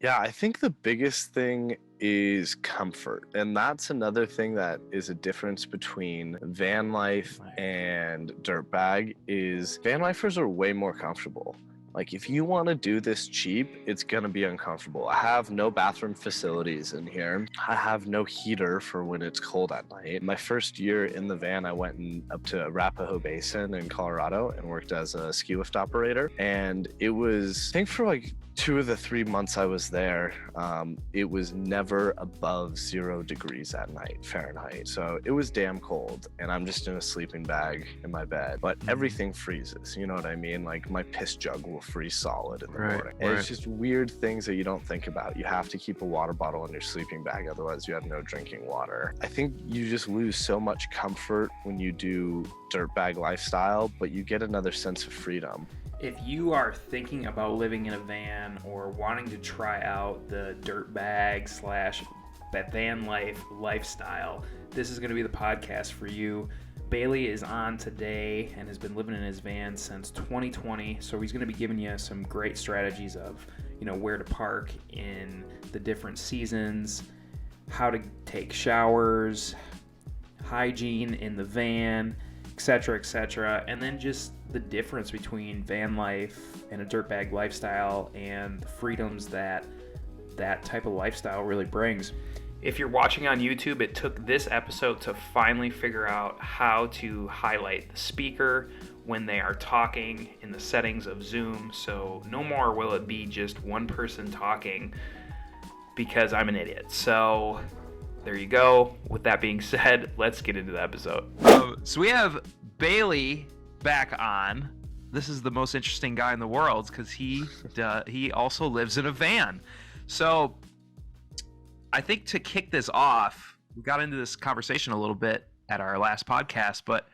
Yeah, I think the biggest thing is comfort. And that's another thing that is a difference between van life and dirtbag is van lifers are way more comfortable. Like if you want to do this cheap, it's going to be uncomfortable. I have no bathroom facilities in here. I have no heater for when it's cold at night. My first year in the van, I went up to Arapahoe Basin in Colorado and worked as a ski lift operator. And it was, I think for like 2 of the 3 months I was there, it was never above 0 degrees at night Fahrenheit. So it was damn cold, and I'm just in a sleeping bag in my bed. But everything freezes. You know what I mean? Like my piss jug will freeze solid in the morning. And it's just weird things that you don't think about. You have to keep a water bottle in your sleeping bag, otherwise you have no drinking water. I think you just lose so much comfort when you do dirtbag lifestyle, but you get another sense of freedom. If you are thinking about living in a van or wanting to try out the dirtbag slash that van life lifestyle, this is going to be the podcast for you. Bailey is on today and has been living in his van since 2020, so he's going to be giving you some great strategies of, where to park in the different seasons, how to take showers, hygiene in the van, etc., and then just the difference between van life and a dirtbag lifestyle and the freedoms that type of lifestyle really brings. If you're watching on YouTube, it took this episode to finally figure out how to highlight the speaker when they are talking in the settings of Zoom, so no more will it be just one person talking because I'm an idiot. So there you go. With that being said, let's get into the episode. So we have Bailey back on. This is the most interesting guy in the world because he also lives in a van. So I think to kick this off, we got into this conversation a little bit at our last podcast, but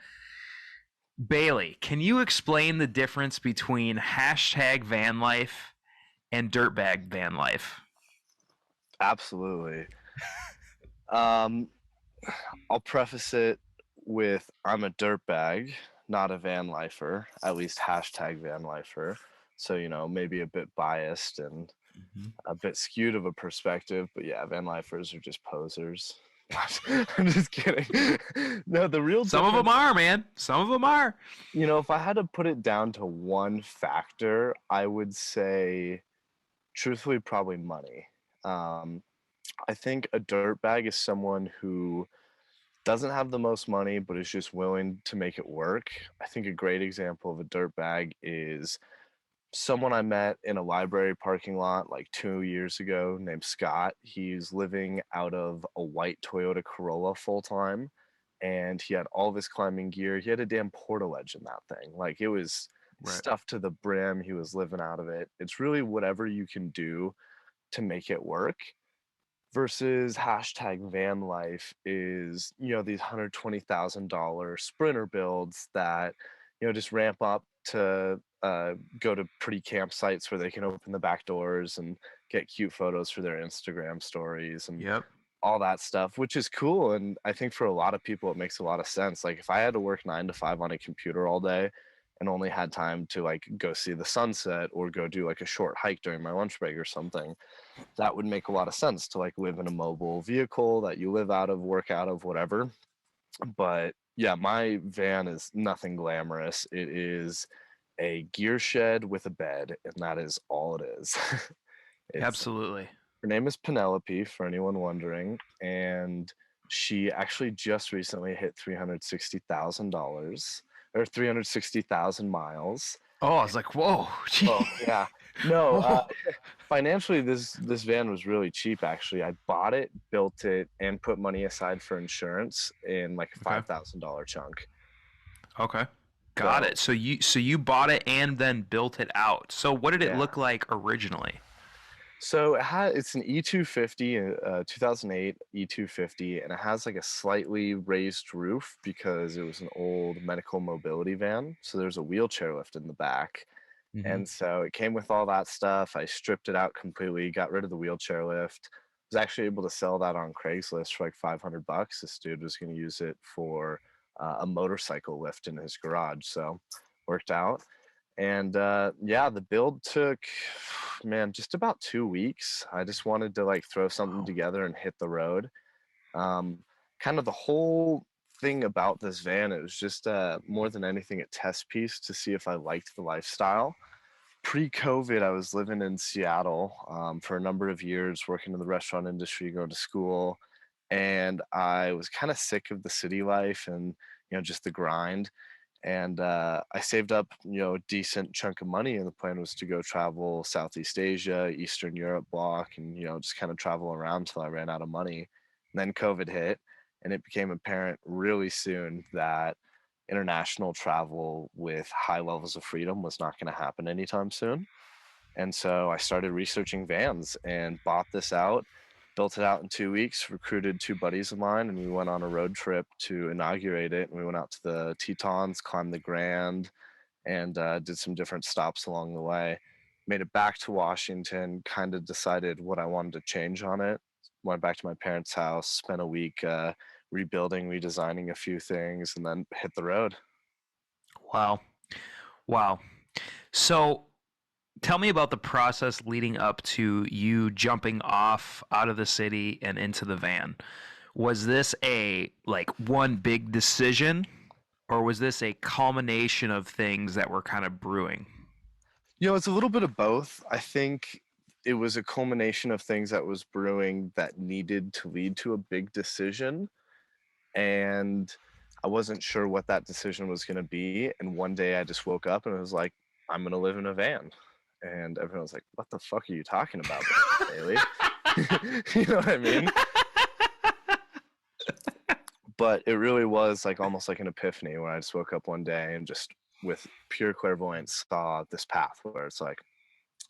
Bailey, can you explain the difference between hashtag van life and dirtbag van life? Absolutely. I'll preface it with I'm a dirtbag, not a van lifer, at least hashtag van lifer. So, maybe a bit biased and a bit skewed of a perspective, but yeah, van lifers are just posers. I'm just kidding. No, the real Some of them are, man. Some of them are. If I had to put it down to one factor, I would say, truthfully, probably money. I think a dirtbag is someone who doesn't have the most money, but is just willing to make it work. I think a great example of a dirtbag is someone I met in a library parking lot like 2 years ago named Scott. He's living out of a white Toyota Corolla full time, and he had all this climbing gear. He had a damn portaledge in that thing. Like it was stuffed to the brim. He was living out of it. It's really whatever you can do to make it work. Versus hashtag van life is, these $120,000 sprinter builds that, just ramp up to go to pretty campsites where they can open the back doors and get cute photos for their Instagram stories and all that stuff, which is cool. And I think for a lot of people, it makes a lot of sense. Like if I had to work 9 to 5 on a computer all day and only had time to like go see the sunset or go do like a short hike during my lunch break or something, that would make a lot of sense to like live in a mobile vehicle that you live out of, work out of, whatever. But yeah, my van is nothing glamorous. It is a gear shed with a bed, and that is all it is. Absolutely. Her name is Penelope, for anyone wondering, and she actually just recently hit $360,000 or 360,000 miles. Oh, I was like, whoa. Oh, yeah. No, financially, this van was really cheap, actually. I bought it, built it, and put money aside for insurance in like a $5,000 chunk. Okay. Got it. So you bought it and then built it out. So what did it look like originally? So it's an E250, 2008 E250, and it has like a slightly raised roof because it was an old medical mobility van. So there's a wheelchair lift in the back. And so it came with all that stuff. I stripped it out completely, got rid of the wheelchair lift. Was actually able to sell that on Craigslist for like $500. This dude was going to use it for a motorcycle lift in his garage. So worked out. And yeah, the build took, man, just about 2 weeks. I just wanted to like throw something Wow. together and hit the road. Um, Kind of the whole thing about this van, it was just more than anything a test piece to see if I liked the lifestyle. Pre-COVID, I was living in Seattle for a number of years, working in the restaurant industry, going to school, and I was kind of sick of the city life and just the grind. And I saved up a decent chunk of money, and the plan was to go travel Southeast Asia, Eastern Europe block, and just kind of travel around until I ran out of money. And then COVID hit, and it became apparent really soon that international travel with high levels of freedom was not going to happen anytime soon. And so I started researching vans and bought this out, built it out in 2 weeks, recruited two buddies of mine, and we went on a road trip to inaugurate it. And we went out to the Tetons, climbed the Grand, and did some different stops along the way. Made it back to Washington, kind of decided what I wanted to change on it. Went back to my parents' house, spent a week rebuilding, redesigning a few things, and then hit the road. Wow. Wow. So tell me about the process leading up to you jumping off out of the city and into the van. Was this a like one big decision, or was this a culmination of things that were kind of brewing? It's a little bit of both. I think it was a culmination of things that was brewing that needed to lead to a big decision. And I wasn't sure what that decision was going to be. And one day I just woke up and it was like, I'm going to live in a van. And everyone was like, what the fuck are you talking about, Bailey? You know what I mean? But it really was like almost like an epiphany where I just woke up one day and just with pure clairvoyance saw this path where it's like,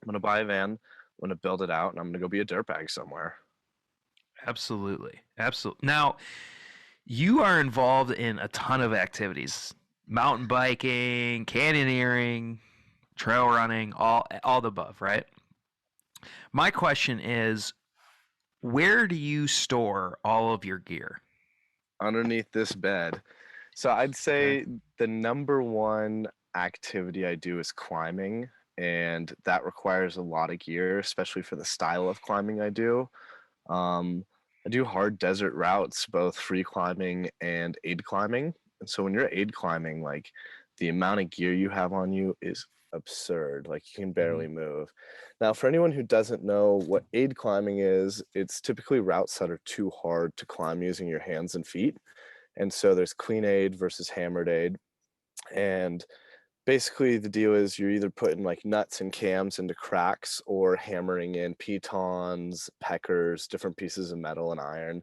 I'm going to buy a van, I'm going to build it out, and I'm going to go be a dirtbag somewhere. Absolutely. Absolutely. Now, you are involved in a ton of activities. Mountain biking, canyoneering, trail running, all the above, right? My question is, where do you store all of your gear? Underneath this bed. So I'd Okay. say the number one activity I do is climbing, and that requires a lot of gear, especially for the style of climbing I do. I do hard desert routes, both free climbing and aid climbing. And so when you're aid climbing, like the amount of gear you have on you is absurd. Like you can Mhm. barely move. Now, for anyone who doesn't know what aid climbing is, it's typically routes that are too hard to climb using your hands and feet. And so there's clean aid versus hammered aid. And basically the deal is you're either putting like nuts and cams into cracks or hammering in pitons, peckers, different pieces of metal and iron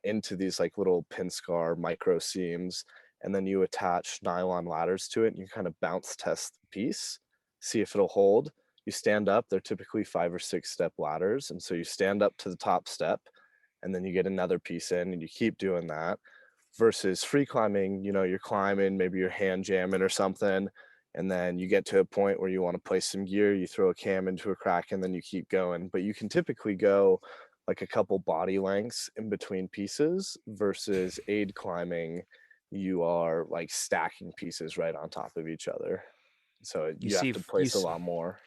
into these like little pin scar micro seams, and then you attach nylon ladders to it and you kind of bounce test the piece, see if it'll hold. You stand up, they're typically 5 or 6 step ladders, and so you stand up to the top step and then you get another piece in and you keep doing that. Versus free climbing, you're climbing, maybe you're hand jamming or something, and then you get to a point where you want to place some gear, you throw a cam into a crack, and then you keep going. But you can typically go like a couple body lengths in between pieces versus aid climbing, you are like stacking pieces right on top of each other. So You you have see, to you place a lot more.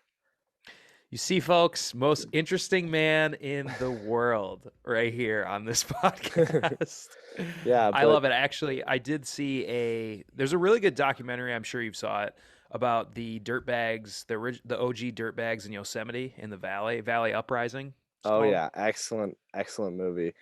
You see, folks, most interesting man in the world right here on this podcast. Yeah, I but love it. Actually, I did see there's a really good documentary, I'm sure you saw it, about the dirtbags, the OG dirtbags in Yosemite in the Valley Uprising, it's oh called. yeah, excellent, excellent movie.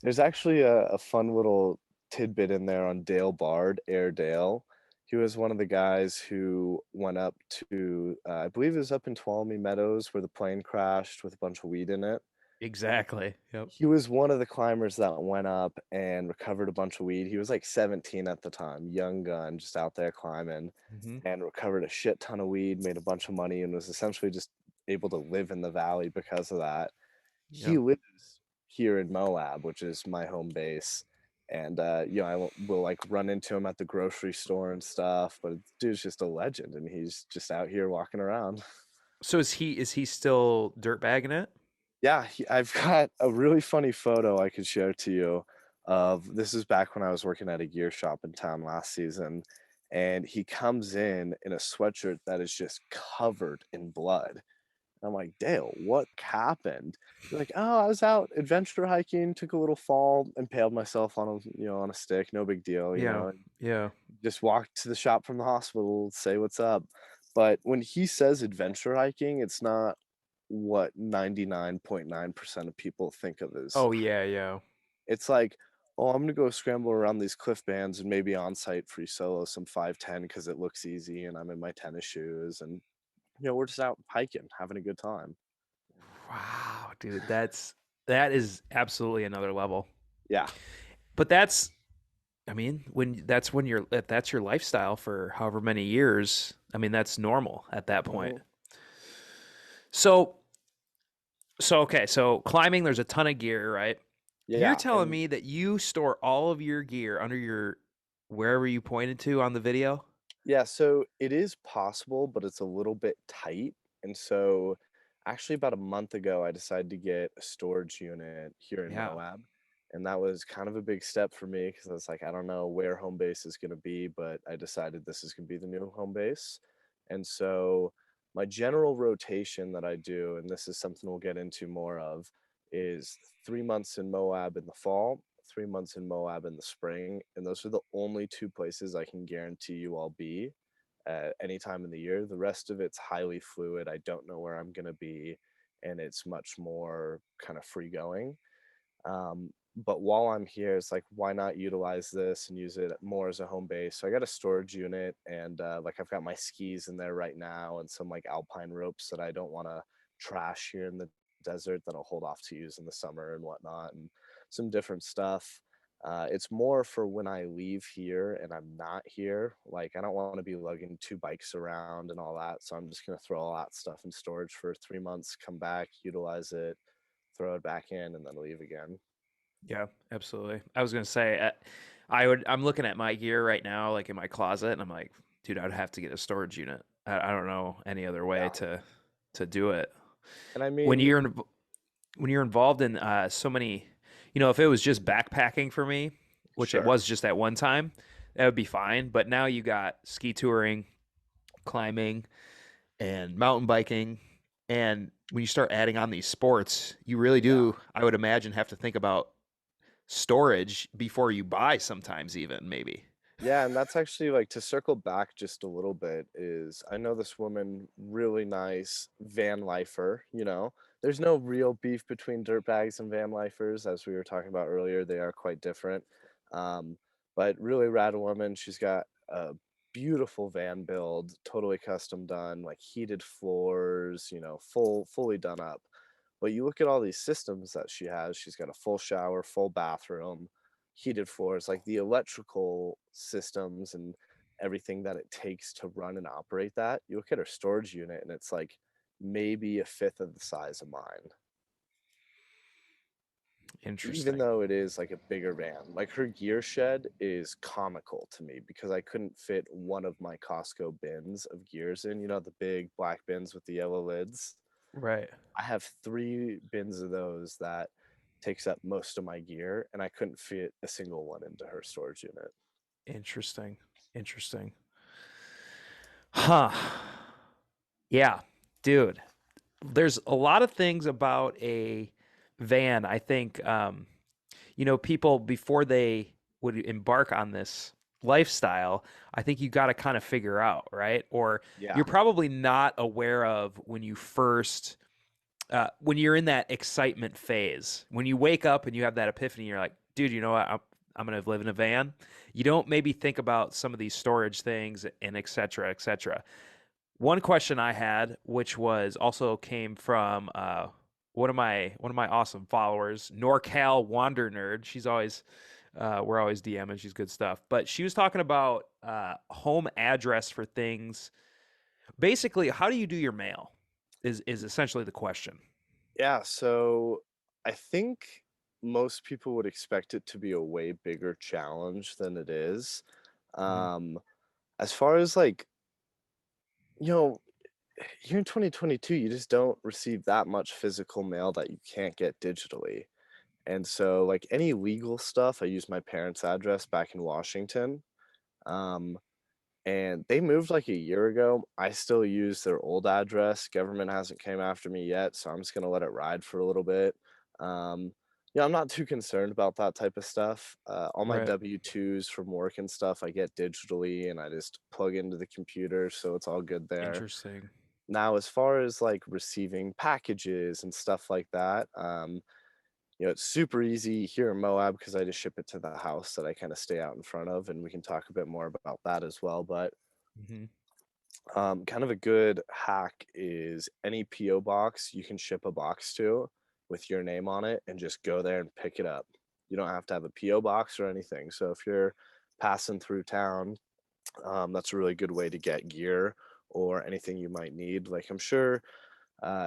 There's actually a fun little tidbit in there on Dale Bard, Air Dale. He was one of the guys who went up to, I believe it was up in Tuolumne Meadows where the plane crashed with a bunch of weed in it. Exactly. Yep. He was one of the climbers that went up and recovered a bunch of weed. He was like 17 at the time, young gun, just out there climbing, Hmm. and recovered a shit ton of weed, made a bunch of money, and was essentially just able to live in the valley because of that. He Yep. lives here in Moab, which is my home base. And I will like run into him at the grocery store and stuff. But dude's just a legend, and he's just out here walking around. So is he still dirtbagging it? Yeah, I've got a really funny photo I could share to you. Of this is back when I was working at a gear shop in town last season, and he comes in a sweatshirt that is just covered in blood. I'm like, Dale, what happened? He's like, oh, I was out adventure hiking, took a little fall, impaled myself on a stick, no big deal, Yeah. Yeah. just walked to the shop from the hospital, say what's up. But when he says adventure hiking, it's not what 99.9% of people think of as Oh yeah, yeah. it's like, oh, I'm gonna go scramble around these cliff bands and maybe on site free solo some 510 because it looks easy and I'm in my tennis shoes and we're just out hiking, having a good time. Wow, dude, that is absolutely another level. Yeah. But that's I mean, when you're if that's your lifestyle for however many years, I mean that's normal at that point. Mhm. So okay, so climbing there's a ton of gear, right? You're Yeah, telling and me that you store all of your gear under your wherever you pointed to on the video? yeah, so it is possible, but it's a little bit tight. And so actually about a month ago, I decided to get a storage unit here in Yeah. Moab. And that was kind of a big step for me because I was like, I don't know where home base is going to be, but I decided this is going to be the new home base. And so my general rotation that I do, and this is something we'll get into more of, is 3 months in Moab in the fall, 3 months in Moab in the spring, and those are the only two places I can guarantee you I'll be at any time in the year. The rest of it's highly fluid. I don't know where I'm going to be, and it's much more kind of free going. But while I'm here, it's like, why not utilize this and use it more as a home base? So I got a storage unit, and like I've got my skis in there right now, and some like alpine ropes that I don't want to trash here in the desert that I'll hold off to use in the summer and whatnot, and some different stuff. It's more for when I leave here and I'm not here. Like I don't want to be lugging two bikes around and all that, so I'm just gonna throw all that stuff in storage for 3 months, come back, utilize it, throw it back in, and then leave again. Yeah, absolutely. I was gonna say, I'm looking at my gear right now, like in my closet, and I'm like, dude, I'd have to get a storage unit. I don't know any other way Yeah. to do it. And I When mean, you're in, when you're involved in so many, if it was just backpacking for me, which it sure. was just at one time, that would be fine. But now you got ski touring, climbing, and mountain biking, and when you start adding on these sports, you really Yeah. do, I would imagine, have to think about storage before you buy sometimes even maybe. Yeah, and that's actually like to circle back just a little bit is I know this woman, really nice van lifer, There's no real beef between dirtbags and van lifers, as we were talking about earlier. They are quite different. Um, but really rad woman. She's got a beautiful van build, totally custom done, like heated floors, fully done up. But you look at all these systems that she has, she's got a full shower, full bathroom, heated floors, like the electrical systems and everything that it takes to run and operate that. You look at her storage unit and it's like maybe a fifth of the size of mine, even Interesting. though it is like a bigger van. Like her gear shed is comical to me because I couldn't fit one of my Costco bins of gears in, the big black bins with the yellow lids. Right. I have 3 bins of those that takes up most of my gear, and I couldn't fit a single one into her storage unit. Interesting. Interesting. Huh. Yeah, dude, there's a lot of things about a van. I think people before they would embark on this lifestyle, I think you got to kind of figure out, right? Or Yeah. you're probably not aware of when you first when you're in that excitement phase, when you wake up and you have that epiphany, you're like, dude, you know what? I'm going to live in a van. You don't maybe think about some of these storage things and et cetera, et cetera. One question I had, which was also came from one of my awesome followers, NorCal Wander Nerd. She's always we're always DMing. She's good stuff. But she was talking about home address for things. Basically, how do you do your mail? Is essentially the question. Yeah, so I think most people would expect it to be a way bigger challenge than it is. Mhm. Um, as far as like, you know, here in 2022, you just don't receive that much physical mail that you can't get digitally. And so, like any legal stuff, I use my parents' address back in Washington. Um, and they moved like a year ago. I still use their old address. Government hasn't came after me yet, so I'm just gonna let it ride for a little bit. Um, yeah, I'm not too concerned about that type of stuff. All my Right. W-2s from work and stuff I get digitally, and I just plug into the computer, so it's all good there. Interesting. Now, as far as like receiving packages and stuff like that, it's super easy here in Moab because I just ship it to the house that I kind of stay out in front of, and we can talk a bit more about that as well. But Hmm. kind of a good hack is any PO box you can ship a box to with your name on it and just go there and pick it up. You don't have to have a PO box or anything. So if you're passing through town, that's a really good way to get gear or anything you might need. Like I'm sure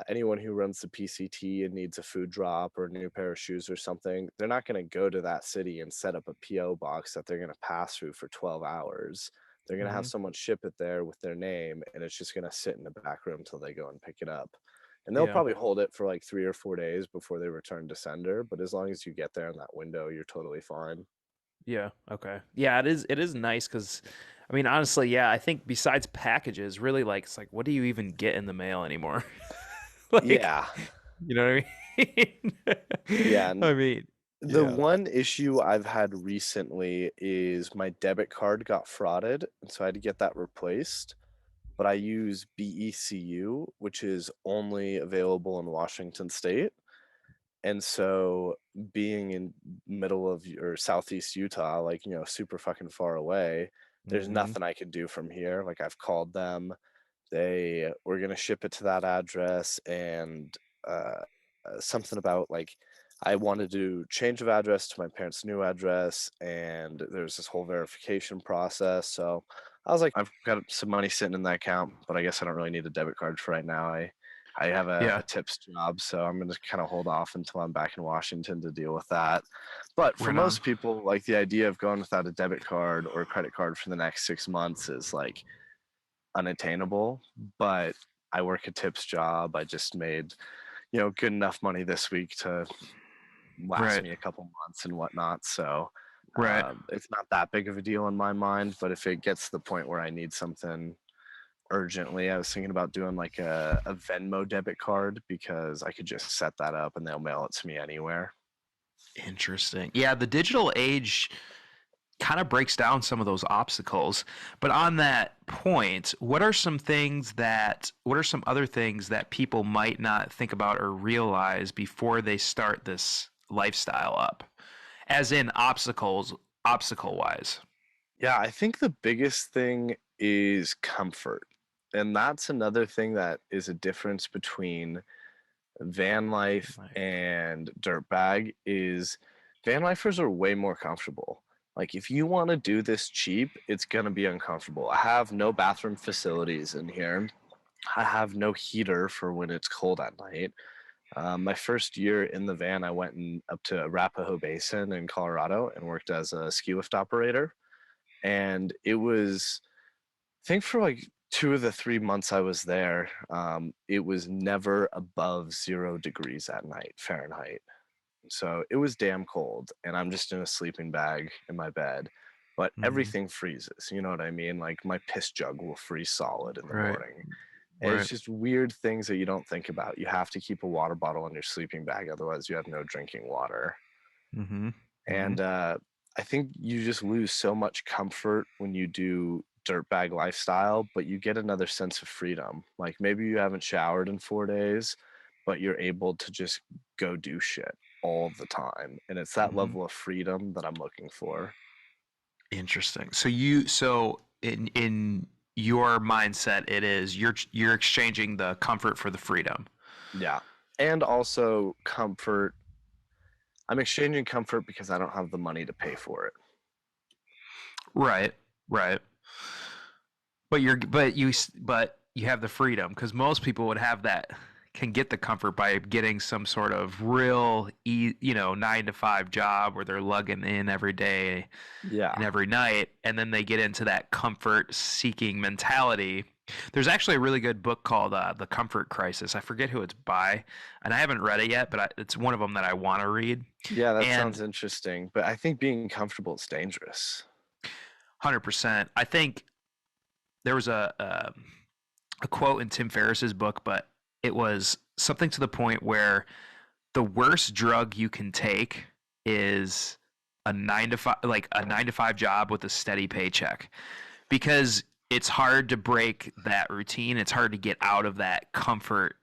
anyone who runs the PCT and needs a food drop or a new pair of shoes or something, they're not going to go to that city and set up a PO box that they're going to pass through for 12 hours. They're going to have Hmm. someone ship it there with their name, and it's just going to sit in the back room till they go and pick it up. And they'll Yeah. probably hold it for like 3 or 4 days before they return to sender. But as long as you get there in that window, you're totally fine. Yeah. Okay. Yeah, it is. It is nice because, I mean, honestly, yeah, I think besides packages, really, like, it's like, what do you even get in the mail anymore? Like, Yeah. you know what I mean? Yeah. And I mean, the yeah. one issue I've had recently is my debit card got frauded, and so I had to get that replaced. But I use BECU, which is only available in Washington State. And so being in middle of or southeast Utah, like, super fucking far away, there's Hmm. nothing I could do from here. Like I've called them, they were gonna ship it to that address, and uh, something about like I wanted to change of address to my parents' new address, and there's this whole verification process. So I was like, I've got some money sitting in that account, but I guess I don't really need a debit card for right now. I have Yeah. a tips job, so I'm gonna kind of hold off until I'm back in Washington to deal with that. But for Right on. most people, like the idea of going without a debit card or a credit card for the next 6 months is like unattainable. But I work a tips job. I just made, good enough money this week to last Right. me a couple months and whatnot. So Right. it's not that big of a deal in my mind. But if it gets to the point where I need something urgently, I was thinking about doing like a Venmo debit card because I could just set that up and they'll mail it to me anywhere. Interesting. Yeah, the digital age kind of breaks down some of those obstacles. But on that point, what are some other things that people might not think about or realize before they start this lifestyle up? As in obstacle wise. Yeah, I think the biggest thing is comfort. And that's another thing that is a difference between van life Like, and dirtbag is van lifers are way more comfortable. Like if you want to do this cheap, it's going to be uncomfortable. I have no bathroom facilities in here. I have no heater for when it's cold at night. My first year in the van, I went up to Arapahoe Basin in Colorado and worked as a ski lift operator. And it was, I think for like 2 of the 3 months I was there, it was never above 0 degrees at night Fahrenheit. So it was damn cold, and I'm just in a sleeping bag in my bed. But mm-hmm. everything freezes. You know what I mean? Like my piss jug will freeze solid in the Right, morning. And it's right. just weird things that you don't think about. You have to keep a water bottle in your sleeping bag, otherwise you have no drinking water. Mm-hmm. Mm-hmm. And I think you just lose so much comfort when you do dirtbag lifestyle, but you get another sense of freedom. Like maybe you haven't showered in 4 days, but you're able to just go do shit all the time. And it's that Mm-hmm. level of freedom that I'm looking for. Interesting. So in your mindset, it is you're exchanging the comfort for the freedom. Yeah. And also comfort. I'm exchanging comfort because I don't have the money to pay for it. Right, right. But you have the freedom because most people would have that can get the comfort by getting some sort of real 9 to 5 job where they're lugging in every day Yeah. and every night, and then they get into that comfort seeking mentality. There's actually a really good book called The Comfort Crisis. I forget who it's by, and I haven't read it yet, but it's one of them that I want to read. Yeah, that And sounds interesting. But I think being comfortable is dangerous. 100%, I think there was a quote in Tim Ferriss's book, but it was something to the point where the worst drug you can take is a 9 to 5, like a 9 to 5 job with a steady paycheck, because it's hard to break that routine. It's hard to get out of that comfort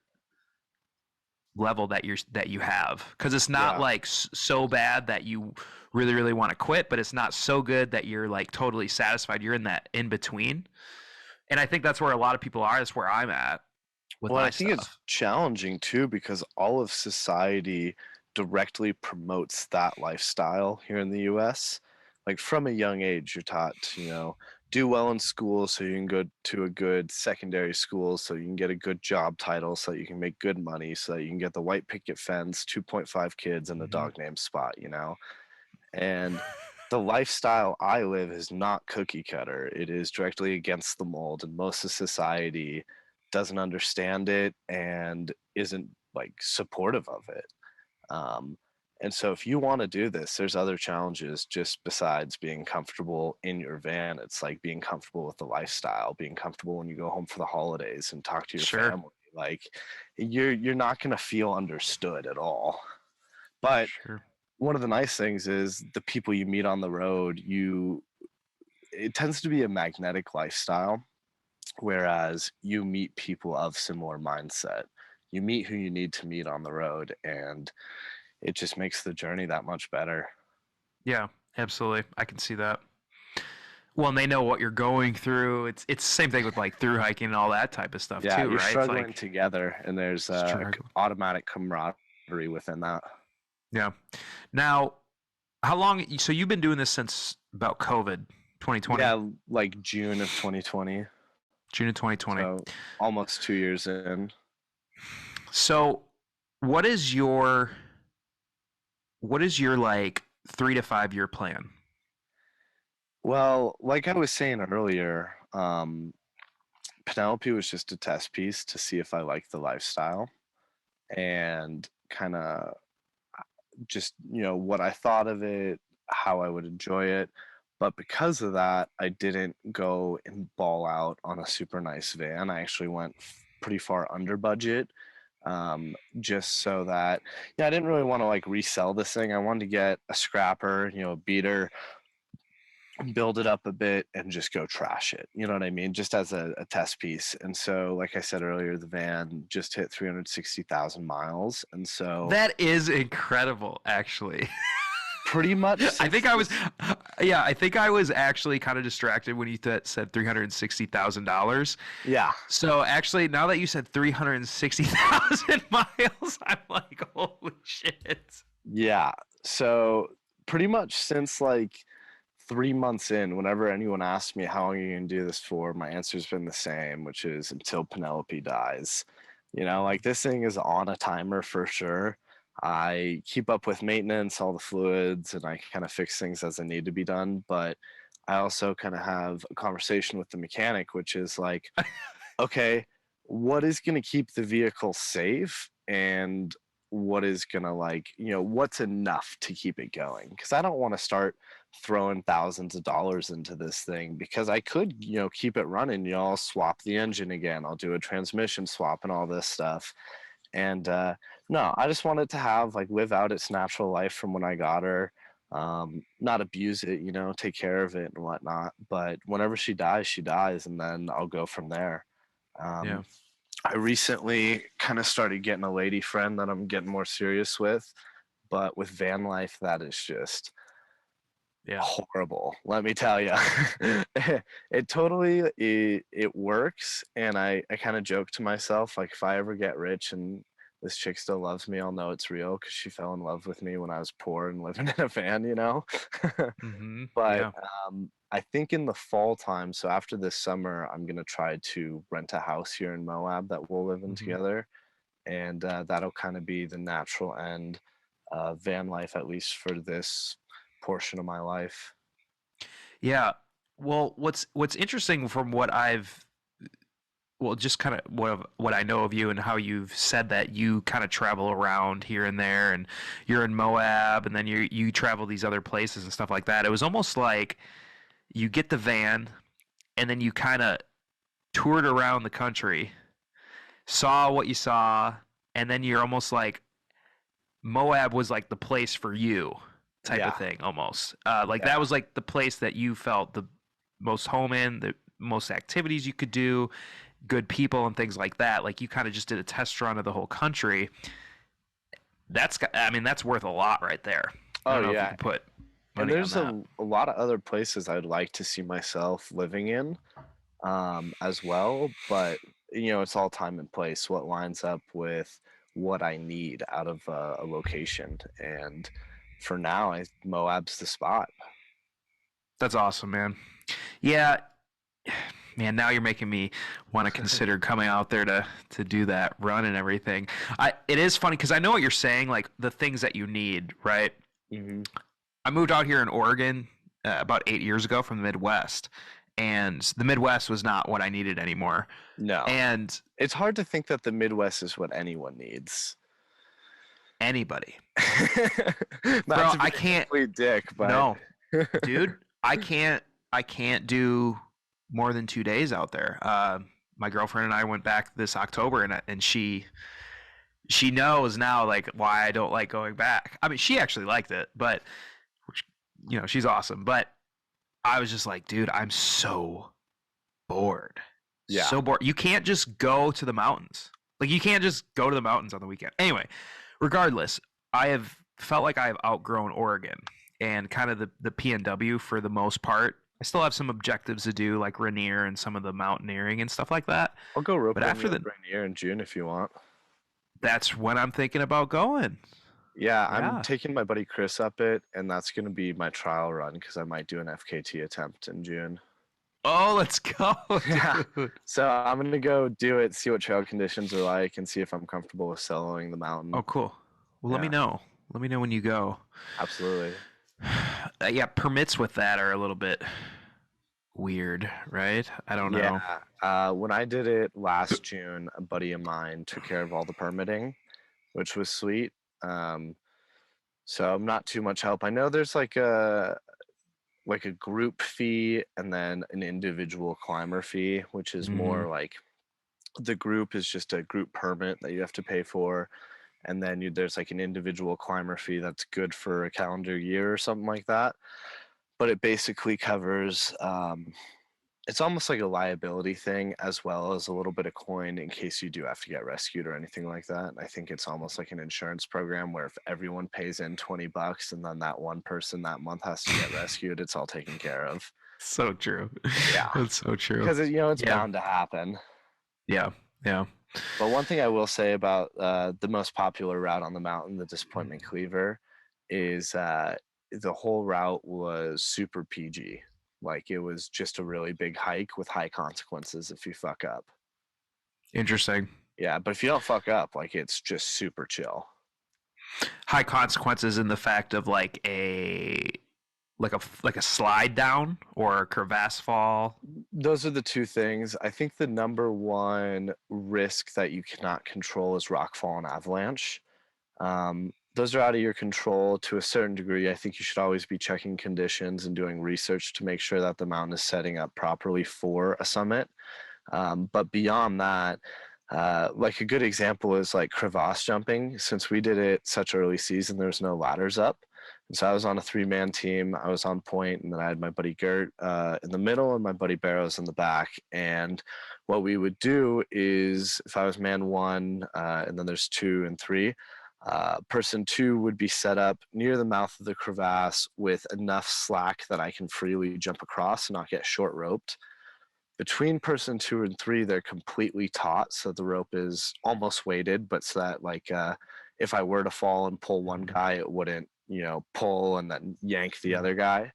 level that you have, because it's not Yeah. like so bad that you really want to quit, but it's not so good that you're like totally satisfied. You're in that in between, and I think that's where a lot of people are. That's where I'm at with Well, my I think it's stuff. challenging too because all of society directly promotes that lifestyle here in the US. Like from a young age, you're taught to, do well in school so you can go to a good secondary school so you can get a good job title so that you can make good money so that you can get the white picket fence, 2.5 kids, and a Hmm. dog name Spot. And the lifestyle I live is not cookie cutter. It is directly against the mold, and most of society doesn't understand it and isn't like supportive of it. Um, and so, if you want to do this, there's other challenges just besides being comfortable in your van. It's like being comfortable with the lifestyle, being comfortable when you go home for the holidays and talk to your Sure. family. Like you're not going to feel understood at all. But Sure. one of the nice things is the people you meet on the road, it tends to be a magnetic lifestyle, whereas you meet people of similar mindset. You meet who you need to meet on the road, and it just makes the journey that much better. Yeah, absolutely. I can see that. Well, and they know what you're going through. It's the same thing with like through hiking and all that type of stuff Yeah, too, you're right? It's struggling like together, and there's struggle. automatic camaraderie within that. Yeah. Now, how long? So you've been doing this since about COVID, 2020, Yeah, like June of 2020, June of 2020. so almost 2 years in. So, what is your like 3 to 5 year plan? Well, like I was saying earlier, Penelope was just a test piece to see if I liked the lifestyle and kind of just, what I thought of it, how I would enjoy it. But because of that, I didn't go and ball out on a super nice van. I actually went pretty far under budget, just so that, yeah, I didn't really want to like resell this thing. I wanted to get a scrapper, a beater, build it up a bit and just go trash it. You know what I mean? Just as a test piece. And so, like I said earlier, the van just hit 360,000 miles. And so, That is incredible, actually. pretty much I since think I was, this, yeah, I think I was actually kind of distracted when you said $360,000. yeah, So actually, now that you said 360,000 miles, I'm like, holy shit. yeah. So, pretty much since like 3 months in, whenever anyone asks me how long are you going to do this for, my answer's been the same, which is until Penelope dies. Like this thing is on a timer for sure. I keep up with maintenance, all the fluids, and I kind of fix things as they need to be done. But I also kind of have a conversation with the mechanic, which is like, okay, what is going to keep the vehicle safe and what is going to like, what's enough to keep it going? Because I don't want to start throwing thousands of dollars into this thing because I could, keep it running. I'll swap the engine again. I'll do a transmission swap and all this stuff. And no, I just wanted to have like live out its natural life from when I got her. Not abuse it, take care of it and whatnot. But whenever she dies, and then I'll go from there. Yeah. Um, I recently kind of started getting a lady friend that I'm getting more serious with, but with van life, that is just Yeah. horrible. Let me tell you, it totally it works, and I kind of joke to myself like if I ever get rich and this chick still loves me, I'll know it's real because she fell in love with me when I was poor and living in a van. Mm-hmm. But Yeah. I think in the fall time, so after this summer, I'm gonna try to rent a house here in Moab that we'll live in Mm-hmm. together, and that'll kind of be the natural end of van life, at least for this portion of my life. Yeah. Well, what's interesting from what I've well, just kind of what I know of you and how you've said that you kind of travel around here and there, and you're in Moab, and then you travel these other places and stuff like that. It was almost like you get the van, and then you kind of toured around the country, saw what you saw, and then you're almost like Moab was like the place for you type of Yeah, thing almost. Like that yeah. was like the place that you felt the most home in, the most activities you could do, good people and things like that. Like you kind of just did a test run of the whole country. I mean, that's worth a lot right there. I Oh don't know if you yeah. can put And money on there's that. a lot of other places I'd like to see myself living in, as well. But it's all time and place, what lines up with what I need out of a location. And for now, Moab's the spot. That's awesome, man. Yeah, man, now you're making me want to consider coming out there to do that run and everything. It is funny because I know what you're saying, like the things that you need, right? Hmm. I moved out here in Oregon about 8 years ago from the Midwest, and the Midwest was not what I needed anymore. No, And it's hard to think that the Midwest is what anyone needs. anybody, Not bro, to be I a can't. complete dick, but No, dude, I can't do more than 2 days out there. My girlfriend and I went back this October, and she knows now like why I don't like going back. I mean, she actually liked it, but she's awesome. But I was just like, dude, I'm so bored. yeah. So bored. You can't just go to the mountains. Like you can't just go to the mountains on the weekend. Anyway, regardless, I have felt like I have outgrown Oregon and kind of the PNW for the most part. I still have some objectives to do, like Rainier and some of the mountaineering and stuff like that. I'll go But roping after you up the, Rainier in June if you want. that's when I'm thinking about going. Yeah, I'm Yeah. taking my buddy Chris up it, and that's going to be my trial run because I might do an FKT attempt in June. Oh, let's go, Yeah. dude. So I'm going to go do it, see what trail conditions are like, and see if I'm comfortable with soloing the mountain. Oh, cool. Well, let me Yeah, know. Let me know when you go. absolutely. Yeah, permits with that are a little bit weird, right? I don't Yeah. know. When I did it last June, a buddy of mine took care of all the permitting, which was sweet. Um, so I'm not too much help. I know there's like a group fee and then an individual climber fee, which is Hmm. more like the group is just a group permit that you have to pay for, and then there's like an individual climber fee that's good for a calendar year or something like that. But it basically covers, it's almost like a liability thing as well as a little bit of coin in case you do have to get rescued or anything like that. I think it's almost like an insurance program where if everyone pays in $20 and then that one person that month has to get rescued, it's all taken care of. So true. Yeah, That's so true. because it's Yeah. bound to happen. Yeah. Yeah. But one thing I will say about the most popular route on the mountain, the Disappointment Cleaver, is the whole route was super PG. Like it was just a really big hike with high consequences if you fuck up. Interesting. Yeah, but if you don't fuck up, like it's just super chill. High consequences in the fact of like a slide down or a crevasse fall. Those are the two things. I think the number one risk that you cannot control is rockfall and avalanche. Those are out of your control to a certain degree. I think you should always be checking conditions and doing research to make sure that the mountain is setting up properly for a summit. But beyond that, like a good example is like crevasse jumping. Since we did it such early season, there's no ladders up. And so I was on a three-man team. I was on point, and then I had my buddy Gert in the middle and my buddy Barrows in the back. And what we would do is if I was man one, and then there's two and three, person two would be set up near the mouth of the crevasse with enough slack that I can freely jump across and not get short roped. Between person two and three, they're completely taut, so the rope is almost weighted, but so that like if I were to fall and pull one guy, it wouldn't pull and then yank the other guy.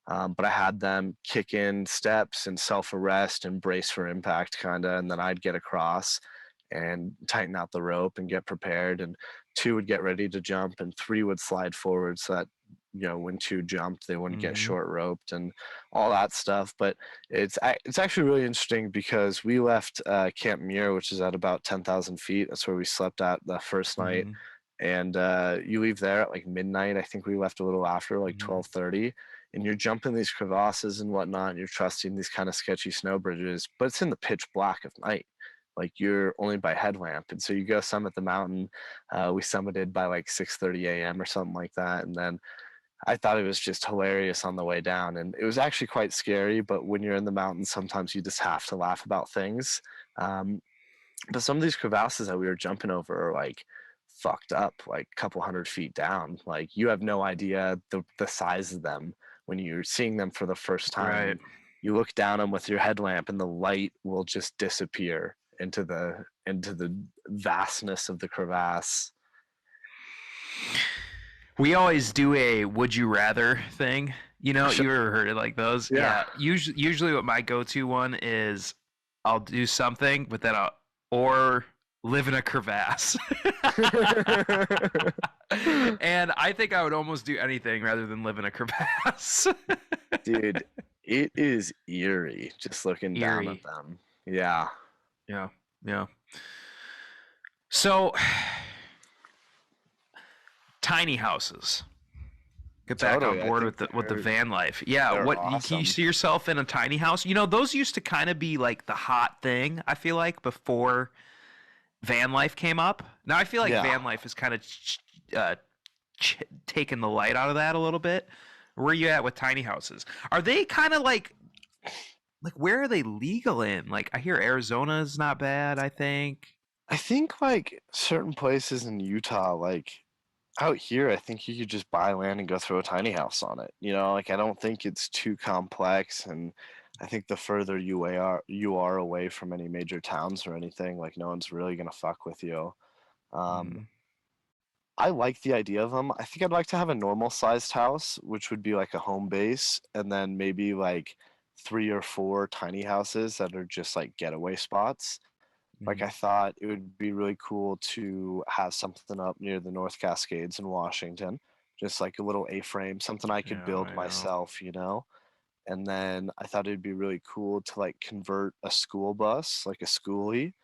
But I had them kick in steps and self arrest and brace for impact, kind of, and then I'd get across and tighten out the rope and get prepared. And two would get ready to jump, and three would slide forward so that when two jumped, they wouldn't get Mm-hmm. short roped and all that stuff. But it's actually really interesting because we left Camp Muir, which is at about 10,000 feet. That's where we slept at the first night. Mm-hmm. and you leave there at like midnight. I think we left a little after, like Mhm. 12:30, and you're jumping these crevasses and whatnot, and you're trusting these kind of sketchy snow bridges, but it's in the pitch black of night. Like you're only by headlamp, and so you go summit the mountain. We summited by like 6:30 a.m. or something like that, and then I thought it was just hilarious on the way down, and it was actually quite scary. But when you're in the mountains, sometimes you just have to laugh about things. Um, but some of these crevasses that we were jumping over are like fucked up, like a couple 100 feet down. Like you have no idea the size of them when you're seeing them for the first time. Right. And you look down them with your headlamp, and the light will just disappear into the vastness of the crevasse. We always do a would you rather thing. You know, Sure. you ever heard of like those? Yeah. Usually what my go-to one is I'll do something, but then or live in a crevasse. And I think I would almost do anything rather than live in a crevasse. Dude, it is eerie just looking down at Eerie. them. Yeah. Yeah. Yeah. So tiny houses. Get back Totally. on I board think with the van life. Yeah, they're what can you awesome. see yourself in a tiny house? You know, those used to kind of be like the hot thing, I feel like, before van life came up. Now I feel like Yeah. van life is kind of taking the light out of that a little bit. Where are you at with tiny houses? Are they kind of like where are they legal in? Like I hear Arizona is not bad, I think. I think like certain places in Utah, like out here, I think you could just buy land and go throw a tiny house on it. You know, like I don't think it's too complex, and I think the further you are away from any major towns or anything, like no one's really gonna fuck with you. Um, Mhm. I like the idea of them. I think I'd like to have a normal sized house, which would be like a home base, and then maybe like 3 or 4 tiny houses that are just like getaway spots. Like I Mhm. thought it would be really cool to have something up near the North Cascades in Washington, just like a little A-frame, something I could Yeah, build I know. myself, you know? And then I thought it'd be really cool to like convert a school bus, like a schoolie,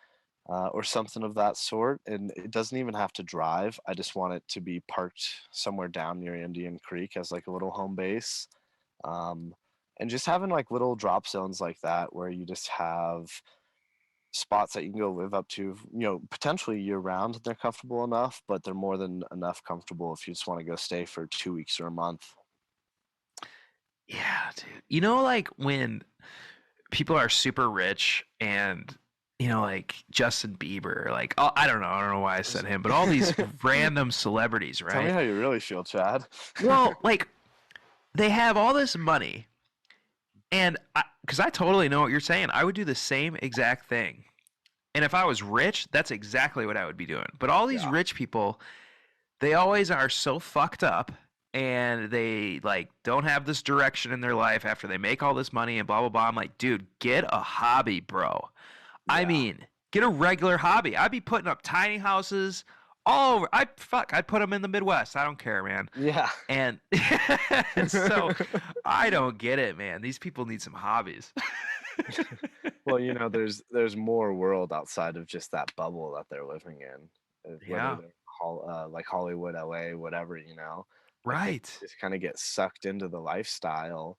or something of that sort. And it doesn't even have to drive. I just want it to be parked somewhere down near Indian Creek as like a little home base. Um, and just having like little drop zones like that where you just have spots that you can go live up to, potentially year round. They're comfortable enough, but they're more than enough comfortable if you just want to go stay for 2 weeks or a month. Yeah, dude. You know, like when people are super rich and like Justin Bieber, like oh, I don't know why I said him, but all these random celebrities, Tell me right? how you really feel, Chad. Well, like they have all this money, and because I totally know what you're saying, I would do the same exact thing. And if I was rich, that's exactly what I would be doing. But all these Yeah. rich people, they always are so fucked up and they like don't have this direction in their life after they make all this money and blah blah blah. I'm like, dude, get a hobby, bro. I Yeah. mean, get a regular hobby. I'd be putting up tiny houses all over. I'd put them in the Midwest. I don't care, man. Yeah. And, and so I don't get it, man. These people need some hobbies. Well, there's more world outside of just that bubble that they're living in, whether Yeah, they're like Hollywood, LA, whatever. I think right. you just kind of get sucked into the lifestyle,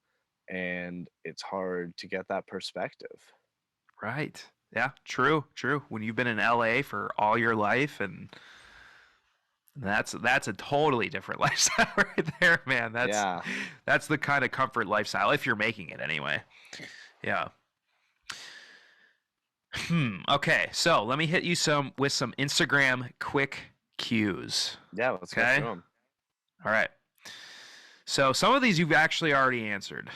and it's hard to get that perspective. Right. Yeah, true, true. When you've been in LA for all your life and that's a totally different lifestyle right there, man. Yeah. That's the kind of comfort lifestyle if you're making it anyway. Yeah. Okay. So, let me hit you with some Instagram quick cues. Yeah, let's go Okay? through them. All right. So, some of these you've actually already answered.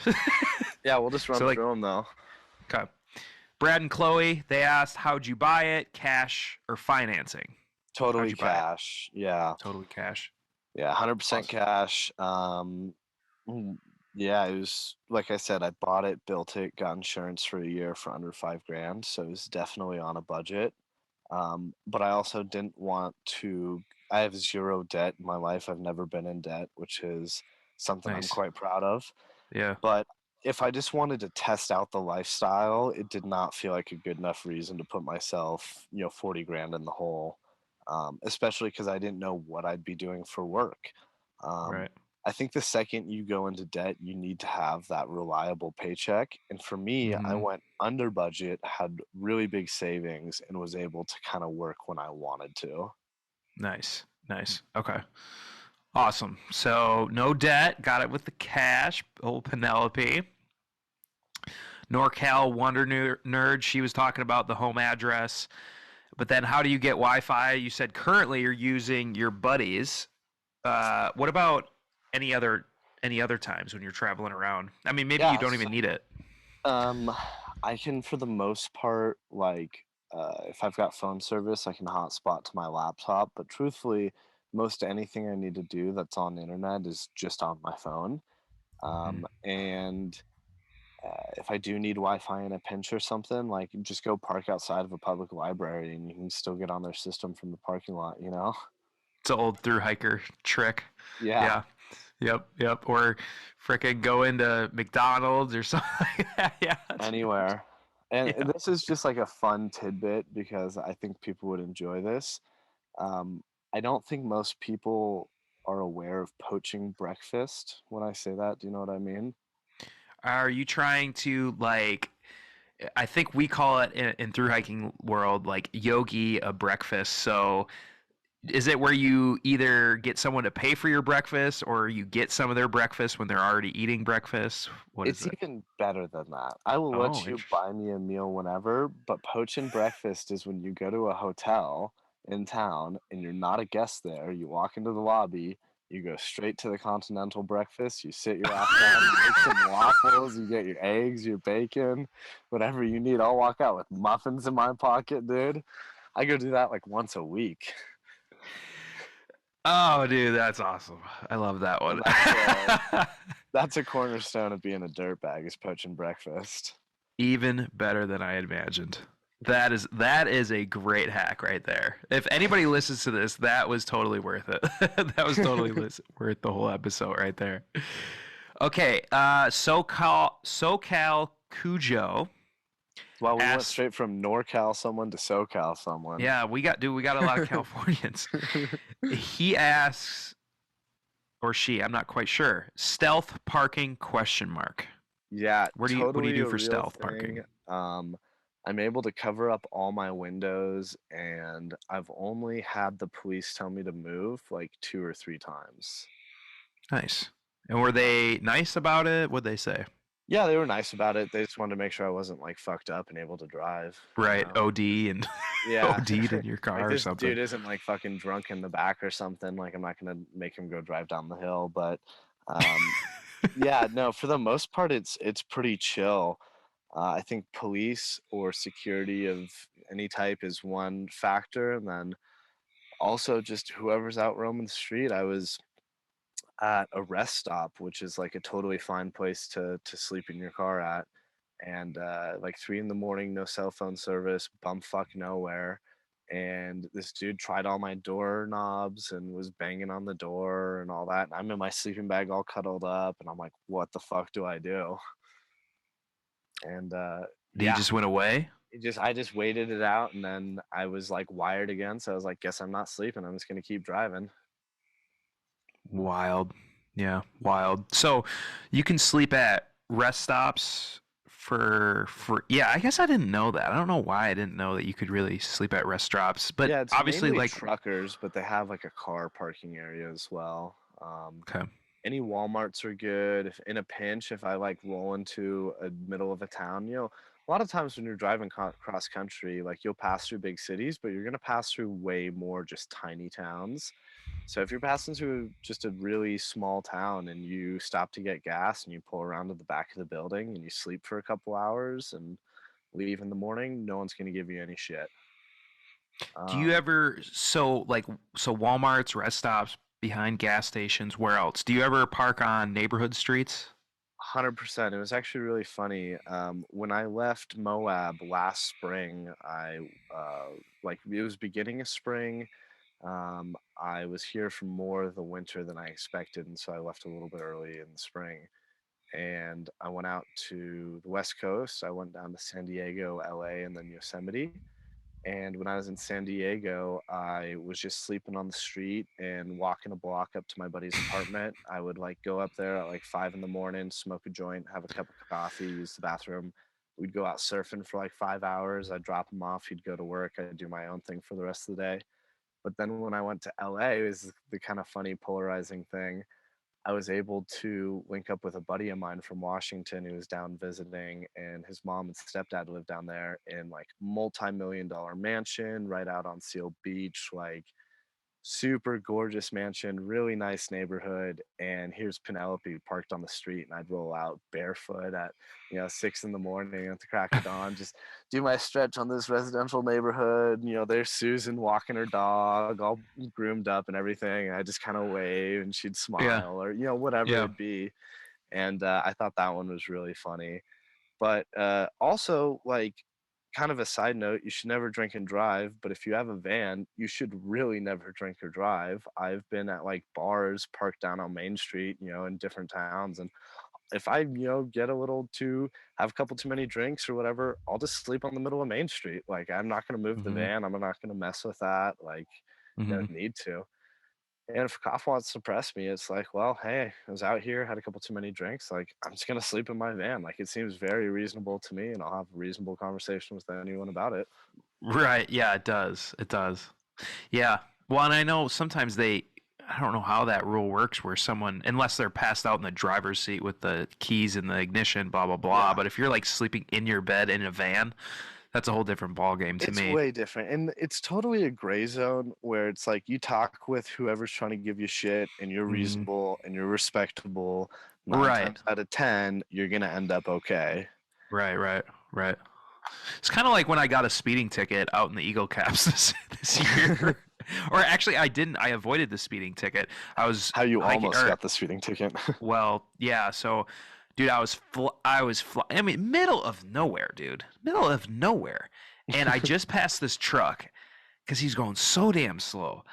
Yeah, we'll just run So like through them though. okay. Brad and Chloe, they asked how'd you buy it, cash or financing? How'd Totally you buy it? cash. Yeah. Totally cash. Yeah, 100% Awesome. cash. Mm, yeah, it was like I said, I bought it, built it, got insurance for a year for under 5 grand, so it was definitely on a budget. But I also didn't want to. I have zero debt in my life. I've never been in debt, which is something I'm Nice. quite proud of. Yeah. But if I just wanted to test out the lifestyle, it did not feel like a good enough reason to put myself, 40 grand in the hole. especially because I didn't know what I'd be doing for work. Um, Right. I think the second you go into debt, you need to have that reliable paycheck. And for me, I Mm-hmm. went under budget, had really big savings, and was able to kind of work when I wanted to. Nice. Nice. Okay. Awesome. So no debt. Got it with the cash. Old Penelope. NorCal Wonder Nerd. She was talking about the home address. But then how do you get Wi-Fi? You said currently you're using your buddies. What about any other any other times when you're traveling around? I mean, maybe you don't Yes. even need it. Um, I can, for the most part, like, if I've got phone service, I can hotspot to my laptop. But truthfully, most anything I need to do that's on the internet is just on my phone. Hmm. And if I do need Wi-Fi in a pinch or something, like just go park outside of a public library and you can still get on their system from the parking lot, you know? It's an old through hiker trick. Yeah, Yeah. Yep. Yep. Or frickin' go into McDonald's or something like that. Yeah. anywhere. And Yeah. this is just like a fun tidbit because I think people would enjoy this. Um, I don't think most people are aware of poaching breakfast when I say that. Do you know what I mean? Are you trying to like? I think we call it in through hiking world like yogi a breakfast. So is it where you either get someone to pay for your breakfast or you get some of their breakfast when they're already eating breakfast? What is It's it? even better than that. I will Oh, let you interesting. buy me a meal whenever, but poaching breakfast is when you go to a hotel in town and you're not a guest there. You walk into the lobby, you go straight to the continental breakfast, you sit your ass down, you make some waffles, you get your eggs, your bacon, whatever you need. I'll walk out with muffins in my pocket, dude. I go do that like once a week. Oh, dude, that's awesome. I love that one. And that's a cornerstone of being a dirtbag is poaching breakfast. Even better than I imagined. That is a great hack right there. If anybody listens to this, that was totally worth it. That was totally worth the whole episode right there. Okay, SoCal Cujo Well, we went asks, straight from NorCal someone to SoCal someone. yeah, we got a lot of Californians. He asks, or she, I'm not quite sure. Stealth parking question mark. Yeah, What do you totally do a for real stealth thing. parking? I'm able to cover up all my windows, and I've only had the police tell me to move like 2 or 3 times. Nice. And were they nice about it? What'd they say? Yeah, they were nice about it. They just wanted to make sure I wasn't like fucked up and able to drive, you Right, know? OD and Yeah. OD'd in your Like car or this something. dude isn't like fucking drunk in the back or something. Like I'm not gonna make him go drive down the hill, but um, yeah, no, for the most part, it's pretty chill. I think police or security of any type is one factor, and then also just whoever's out roaming the street. I was at a rest stop, which is like a totally fine place to sleep in your car at, and like 3 in the morning, no cell phone service, bumfuck nowhere. And this dude tried all my doorknobs and was banging on the door and all that. And I'm in my sleeping bag all cuddled up, and I'm like, what the fuck do I do? And He yeah, just went away? I just waited it out, and then I was like wired again, so I was like, guess I'm not sleeping. I'm just gonna keep driving. Wild. Yeah, wild. So you can sleep at rest stops for yeah, I guess I didn't know that. I don't know why I didn't know that you could really sleep at rest stops. But Yeah, it's obviously mainly like truckers, but they have like a car parking area as well. okay. Any Walmarts are good. If in a pinch, if I like roll into a middle of a town, a lot of times when you're driving cross country, like you'll pass through big cities, but you're gonna pass through way more just tiny towns. So if you're passing through just a really small town and you stop to get gas and you pull around to the back of the building and you sleep for a couple hours and leave in the morning, no one's gonna give you any shit. Do you Um, ever so Walmart's, rest stops, behind gas stations, where else? Do you ever park on neighborhood streets? 100%. It was actually really funny. When I left Moab last spring, like it was beginning of spring. I was here for more of the winter than I expected, and so I left a little bit early in the spring. And I went out to the West Coast. I went down to San Diego, LA, and then Yosemite. And when I was in San Diego, I was just sleeping on the street and walking a block up to my buddy's apartment. I would like go up there at like 5 in the morning, smoke a joint, have a cup of coffee, use the bathroom. We'd go out surfing for like 5 hours. I'd drop him off. He'd go to work. I'd do my own thing for the rest of the day. But then when I went to LA, it was the kind of funny, polarizing thing. I was able to link up with a buddy of mine from Washington who was down visiting, and his mom and stepdad lived down there in like multi-million-dollar mansion right out on Seal Beach, like super gorgeous mansion, really nice neighborhood. And here's Penelope parked on the street, and I'd roll out barefoot at 6 in the morning at the crack of dawn, just do my stretch on this residential neighborhood. There's Susan walking her dog, all groomed up and everything. And I just kind of wave, and she'd Yeah. smile, or whatever Yeah. it'd be. And I thought that one was really funny. But also, like, kind of a side note, you should never drink and drive, but if you have a van, you should really never drink or drive. I've been at like bars parked down on Main Street, in different towns, and if I, get a little too have a couple too many drinks or whatever, I'll just sleep on the middle of Main Street. Like, I'm not going to move the Mm-hmm. van. I'm not going to mess with that. Like, Mm-hmm. need to. And if a cop wants to suppress me, it's like, well, hey, I was out here, had a couple too many drinks. Like, I'm just gonna sleep in my van. Like, it seems very reasonable to me, and I'll have a reasonable conversation with anyone about it. Right. Yeah, it does. It does. Yeah. Well, and I know sometimes I don't know how that rule works where someone, unless they're passed out in the driver's seat with the keys in the ignition, blah, blah, blah. Yeah. But if you're like sleeping in your bed in a van, that's a whole different ball game to It's me. way different, and it's totally a gray zone where it's like you talk with whoever's trying to give you shit, and you're Mhm. reasonable and you're respectable. Nine Right. times out of 10, you're gonna end up okay. Right. It's kind of like when I got a speeding ticket out in the Eagle Caps this year. Or actually, I didn't. I avoided the speeding ticket. I was How you hiking, almost got the speeding ticket. well, yeah. So, dude, I mean, middle of nowhere, dude, middle of nowhere, and I just passed this truck because he's going so damn slow,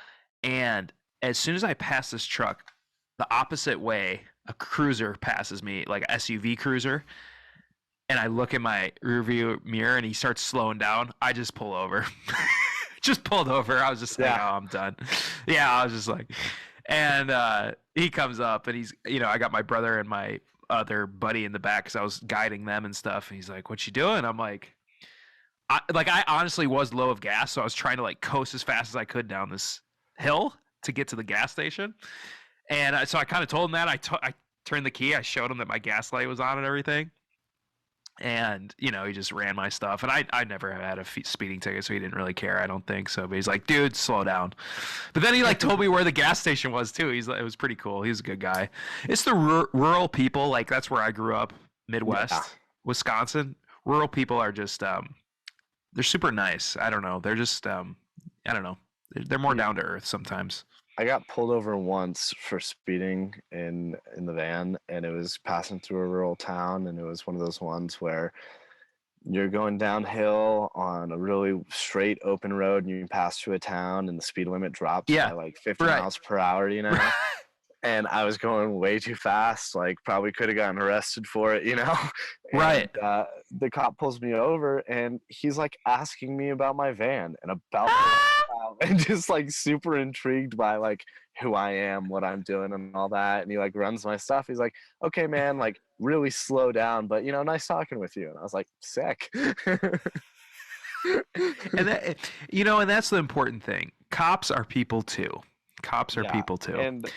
and as soon as I pass this truck, the opposite way, a cruiser passes me, like an SUV cruiser, and I look in my rearview mirror, and he starts slowing down. I just pull over. Just pulled over. I was just like, Yeah. oh, I'm done. Yeah, I was just like, and he comes up, and he's, I got my brother and my other buddy in the back because I was guiding them and stuff. And he's like, "What you doing?" I'm like, I honestly was low of gas, so I was trying to like coast as fast as I could down this hill to get to the gas station. And so I kind of told him that I turned the key. I showed him that my gas light was on and everything. And he just ran my stuff, and I never had a speeding ticket, so he didn't really care, I don't think so. But he's like, "Dude, slow down." But then he like told me where the gas station was too. It was pretty cool. He's a good guy. It's the rural people, like that's where I grew up, Midwest, Yeah. Wisconsin. Rural people are just they're super nice. I don't know. They're just I don't know. They're more down to earth sometimes. I got pulled over once for speeding in the van, and it was passing through a rural town, and it was one of those ones where you're going downhill on a really straight open road, and you pass through a town, and the speed limit drops Yeah. by like 50 Right. miles per hour, and I was going way too fast, like probably could have gotten arrested for it, Right. And the cop pulls me over, and he's like asking me about my van and about the lifestyle, and just like super intrigued by like who I am, what I'm doing, and all that. And he like runs my stuff. He's like, "Okay, man, like really slow down, but nice talking with you." And I was like, "Sick." And that and that's the important thing. Cops are people too. Cops are Yeah, people too. and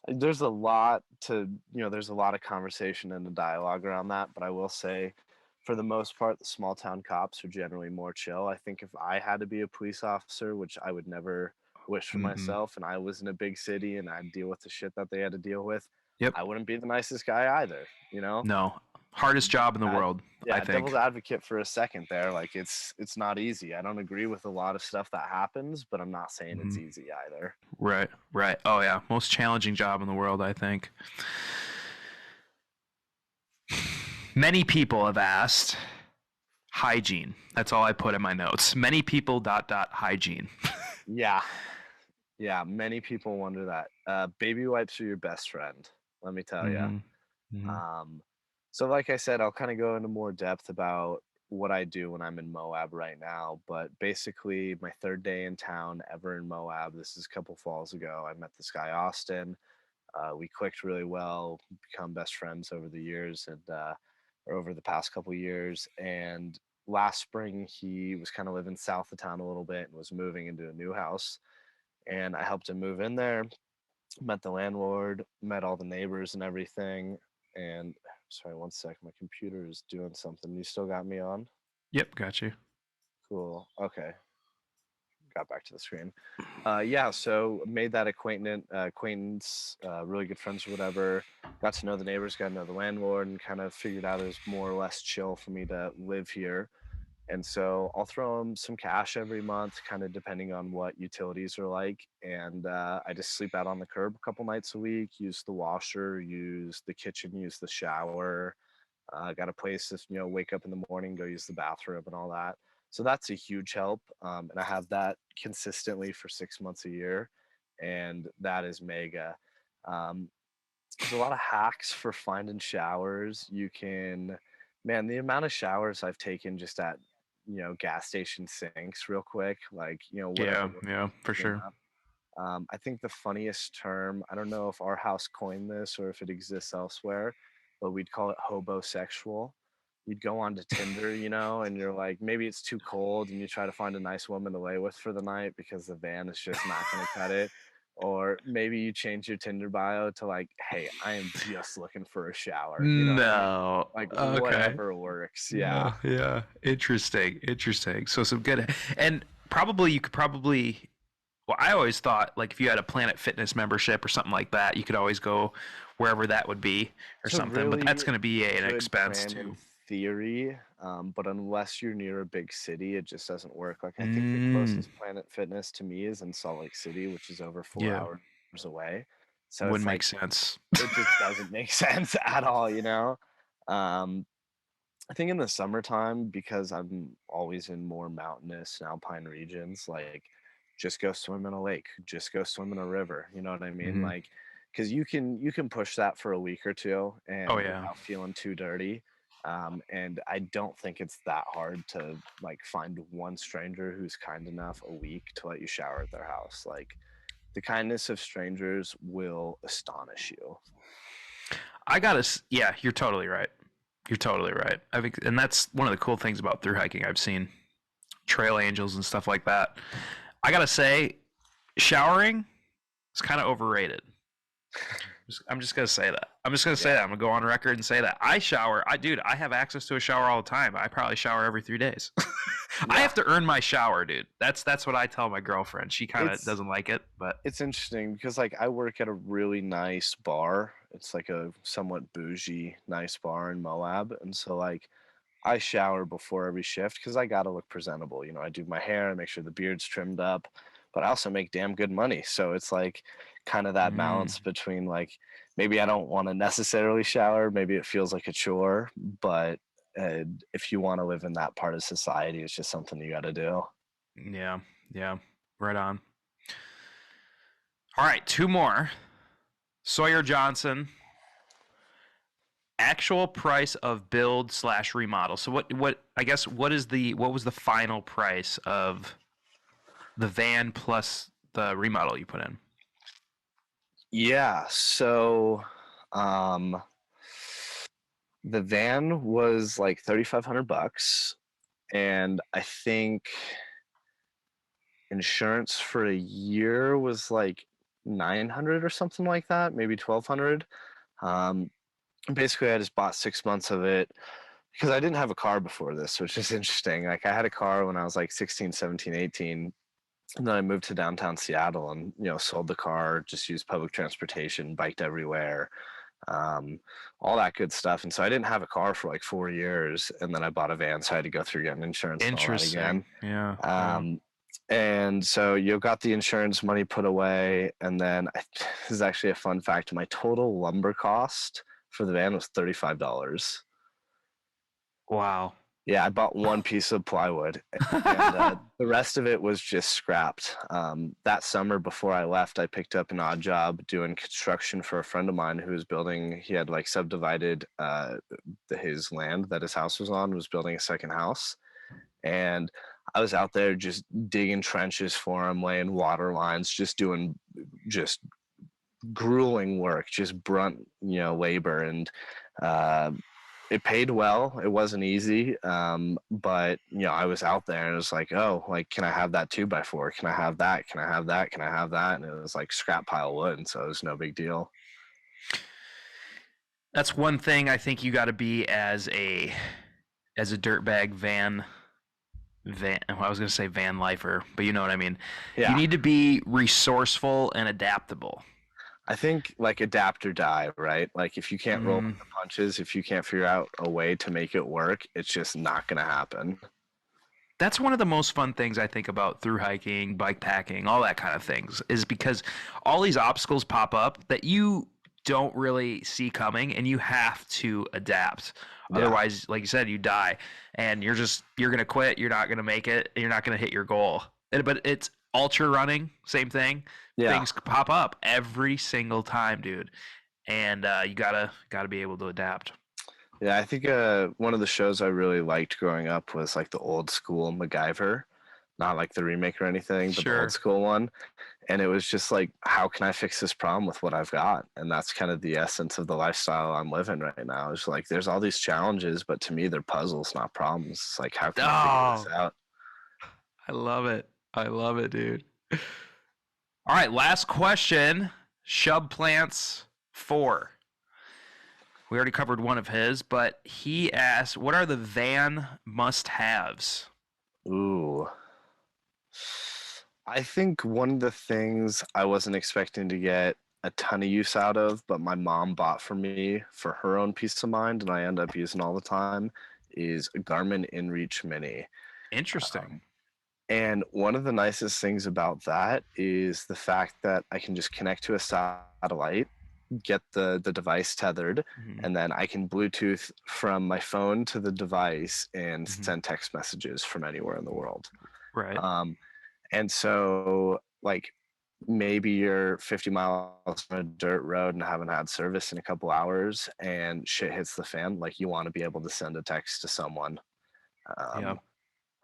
there's a lot there's a lot of conversation and the dialogue around that, but I will say, for the most part, the small town cops are generally more chill. I think if I had to be a police officer, which I would never wish for Mhm. myself, and I was in a big city and I'd deal with the shit that they had to deal with, Yep. I wouldn't be the nicest guy either, No. Hardest job in the world, Yeah, I think. devil's advocate for a second there. Like, it's not easy. I don't agree with a lot of stuff that happens, but I'm not saying it's Mhm. easy either. Right. Oh yeah, most challenging job in the world, I think. Many people have asked hygiene. That's all I put in my notes. Many people ... hygiene. Yeah. Yeah, many people wonder that. Baby wipes are your best friend, let me tell you. Mhm. Mhm. So like I said, I'll kind of go into more depth about what I do when I'm in Moab right now, but basically my third day in town ever in Moab. This is a couple falls ago. I met this guy Austin. We clicked really well, become best friends over the years and or over the past couple years. And last spring he was kind of living south of town a little bit and was moving into a new house. And I helped him move in there, met the landlord, met all the neighbors and everything. And sorry, one sec, my computer is doing something. You still got me on? Yep, got you. Cool. Okay. Got back to the screen. Yeah, so made that acquaintance, really good friends or whatever. Got to know the neighbors, got to know the landlord, and kind of figured out it was more or less chill for me to live here. And so I'll throw them some cash every month, kind of depending on what utilities are like. And I just sleep out on the curb a couple nights a week, use the washer, use the kitchen, use the shower. Got a place to, wake up in the morning, go use the bathroom and all that. So that's a huge help. And I have that consistently for 6 months a year. And that is mega. Um, there's a lot of hacks for finding showers. Man, the amount of showers I've taken just at, gas station sinks real quick, like, whatever. Yeah, yeah, for sure. I think the funniest term, I don't know if our house coined this or if it exists elsewhere, but we'd call it hobosexual. You'd go on to Tinder, and you're like, maybe it's too cold and you try to find a nice woman to lay with for the night because the van is just not going to cut it. Or maybe you change your Tinder bio to like, hey, I am just looking for a shower. You know what I mean? No. Like Okay. whatever works. Yeah. No, yeah. Interesting. Interesting. So some good and probably you could probably well, I always thought like if you had a Planet Fitness membership or something like that, you could always go wherever that would be or It's a something. But that's really going to be an good expense plan in too. theory, but unless you're near a big city, it just doesn't work. Like I think the Mm, closest Planet Fitness to me is in Salt Lake City, which is over four yeah, hours away. So it's wouldn't make like sense. it just doesn't make sense at all. Um, I think in the summertime, because I'm always in more mountainous and alpine regions, like just go swim in a lake, just go swim in a river. You know what I mean? Hmm. Like, because you can push that for a week or two Oh and yeah. without feeling too dirty. And I don't think it's that hard to like find one stranger who's kind enough a week to let you shower at their house. Like the kindness of strangers will astonish you. I gotta. Yeah, you're totally right. You're totally right. I think, and that's one of the cool things about through hiking. I've seen trail angels and stuff like that. I gotta say, showering is kind of overrated. I'm just gonna say that. I'm just gonna say Yeah. that. I'm gonna go on record and say that I shower. Dude, I have access to a shower all the time. I probably shower every 3 days. I Yeah. have to earn my shower, dude. That's what I tell my girlfriend. She kind of It's doesn't like it, but It's interesting because like I work at a really nice bar. It's like a somewhat bougie nice bar in Moab. And so like I shower before every shift because I gotta look presentable. I do my hair, I make sure the beard's trimmed up, but I also make damn good money. So it's like kind of that mm, balance between like maybe I don't want to necessarily shower, maybe it feels like a chore, but if you want to live in that part of society, it's just something you got to do. yeah, yeah, right on. All right, two more. Sawyer Johnson, actual price of build slash remodel. So what I guess what was the final price of the van plus the remodel you put in? Yeah, so um the van was like 3,500 bucks, and I think insurance for a year was like 900 or something like that, maybe 1,200. Um, Basically, I just bought 6 months of it because I didn't have a car before this, which is interesting. Like I had a car when I was like 16, 17, 18. And then I moved to downtown Seattle and, sold the car, just used public transportation, biked everywhere, um, all that good stuff. And so I didn't have a car for like 4 years. And then I bought a van, so I had to go through getting insurance and all that Interesting. again. Yeah, yeah. Um, and so you got the insurance money put away. And then this is actually a fun fact. My total lumber cost for the van was $35. Wow. Yeah, I bought one piece of plywood, and the rest of it was just scrapped. That summer before I left, I picked up an odd job doing construction for a friend of mine who was building. He had like subdivided his land that his house was on, was building a second house, and I was out there just digging trenches for him, laying water lines, just doing just grueling work, just brunt, labor, and uh, it paid well. It wasn't easy, but I was out there and it was like, oh, like, can I have that 2x4? Can I have that? Can I have that? Can I have that? And it was like scrap pile of wood, and so it was no big deal. That's one thing I think you got to be as a dirtbag van. Well, I was going to say van lifer, but you know what I mean. Yeah, You need to be resourceful and adaptable. I think like adapt or die, right? Like if you can't roll with the punches, if you can't figure out a way to make it work, it's just not going to happen. That's one of the most fun things I think about through hiking, bike packing, all that kind of things, is because all these obstacles pop up that you don't really see coming, and you have to adapt. Yeah. Otherwise, like you said, you die, and you're going to quit. You're not going to make it. You're not going to hit your goal. But it's ultra running, same thing. Yeah. Things pop up every single time, dude. And you gotta be able to adapt. Yeah, I think one of the shows I really liked growing up was like the old school MacGyver, not like the remake or anything, but the Sure. old school one. And it was just like, how can I fix this problem with what I've got? And that's kind of the essence of the lifestyle I'm living right now. It's like there's all these challenges, but to me they're puzzles, not problems. It's like, how can I figure this out? I love it. I love it, dude. All right, last question. Shub Plants 4. We already covered one of his, but he asked, what are the van must-haves? Ooh. I think one of the things I wasn't expecting to get a ton of use out of, but my mom bought for me for her own peace of mind, and I end up using all the time, is a Garmin InReach Mini. Interesting. And one of the nicest things about that is the fact that I can just connect to a satellite, get the device tethered, and then I can Bluetooth from my phone to the device and send text messages from anywhere in the world. Right. And so, like, maybe you're 50 miles on a dirt road and haven't had service in a couple hours and shit hits the fan. Like, you want to be able to send a text to someone. Yeah.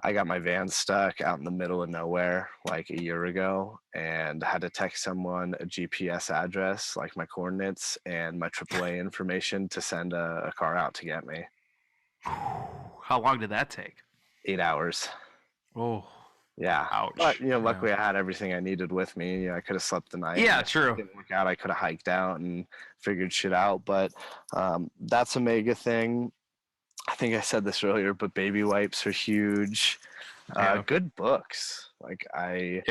I got my van stuck out in the middle of nowhere like a year ago and had to text someone a GPS address, like my coordinates and my AAA information to send a car out to get me. How long did that take? 8 hours. Oh. Yeah. Ouch. But, luckily I had everything I needed with me. I could have slept the night. Yeah, if true. it didn't work out, I could have hiked out and figured shit out. But that's a mega thing. I think I said this earlier, but baby wipes are huge. Good books. Like I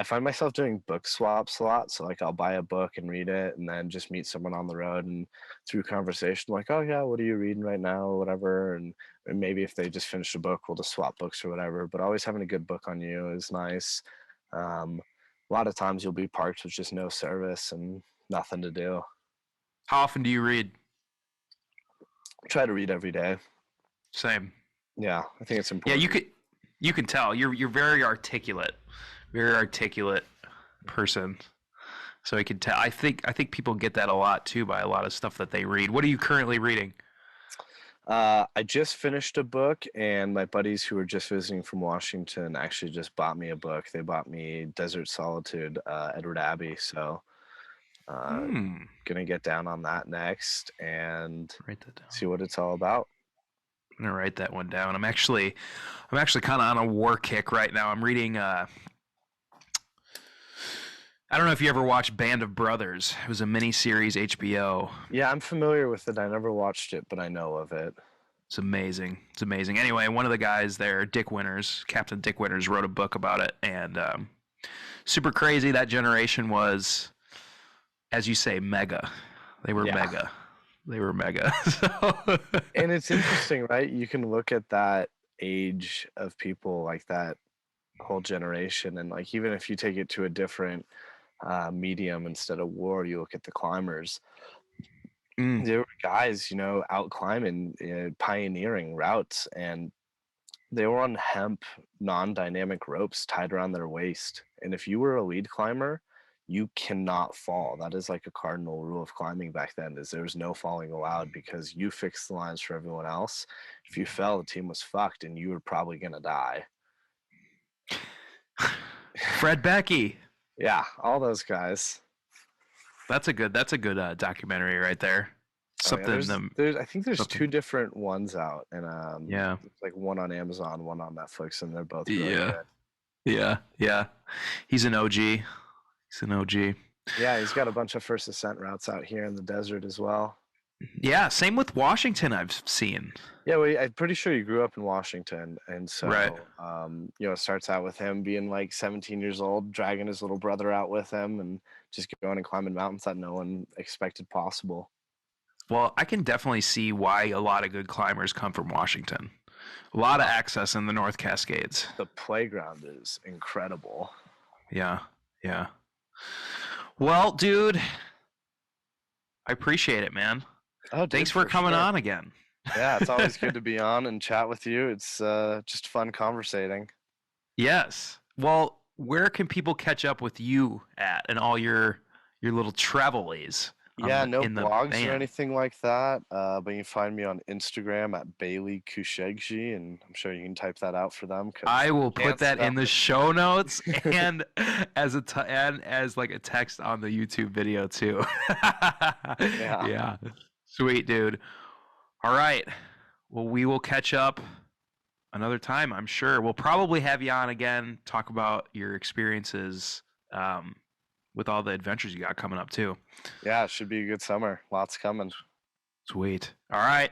find myself doing book swaps a lot. So like I'll buy a book and read it and then just meet someone on the road and through conversation like, oh yeah, what are you reading right now or whatever. And maybe if they just finished a book, we'll just swap books or whatever. But always having a good book on you is nice. A lot of times you'll be parked with just no service and nothing to do. How often do you read? I try to read every day. Same. Yeah, I think it's important. Yeah, you can tell you're very articulate person. So I can tell. I think people get that a lot too by a lot of stuff that they read. What are you currently reading? I just finished a book, and my buddies who were just visiting from Washington actually just bought me a book. They bought me Desert Solitude, Edward Abbey. So gonna get down on that next and Write that down. See what it's all about. I'm gonna write that one down. I'm actually kind of on a war kick right now. I'm reading. I don't know if you ever watched Band of Brothers. It was a mini series HBO. Yeah, I'm familiar with it. I never watched it, but I know of it. It's amazing. It's amazing. Anyway, one of the guys there, Captain Dick Winters, wrote a book about it, and super crazy. That generation was, as you say, mega. They were mega. They were mega. So. And it's interesting, right? You can look at that age of people, like that whole generation, and like even if you take it to a different medium instead of war, you look at the climbers. There were guys, out climbing, pioneering routes, and They were on hemp non-dynamic ropes tied around their waist. And if you were a lead climber, you cannot fall. That is like a cardinal rule of climbing back then, is there was no falling allowed because you fixed the lines for everyone else. If you fell, the team was fucked and you were probably gonna die. Fred Becky. Yeah, all those guys. That's a good documentary right there. Oh, yeah, Something there's I think there's something. 2 different ones out, and Yeah. like one on Amazon, one on Netflix, and they're both really Yeah. good. Yeah. He's an OG. He's an OG. Yeah, he's got a bunch of first ascent routes out here in the desert as well. Yeah, same with Washington I've seen. Yeah, well, I'm pretty sure he grew up in Washington, and so Right. it starts out with him being like 17 years old, dragging his little brother out with him, and just going and climbing mountains that no one expected possible. Well, I can definitely see why a lot of good climbers come from Washington. A lot of access in the North Cascades. The playground is incredible. Yeah. Well, dude, I appreciate it, man. Oh, Thanks for coming on again. Yeah, it's always good to be on and chat with you. It's just fun conversating. Yes. Well, where can people catch up with you at and all your little travelies? Yeah, no blogs van? or anything like that. But you can find me on Instagram at Bailey Kushegji, and I'm sure you can type that out for them. I will put that in the show notes and as like a text on the YouTube video too. Yeah. Sweet, dude. All right. Well, we will catch up another time, I'm sure. We'll probably have you on again, talk about your experiences with all the adventures you got coming up too. Yeah, it should be a good summer. Lots coming. Sweet. All right.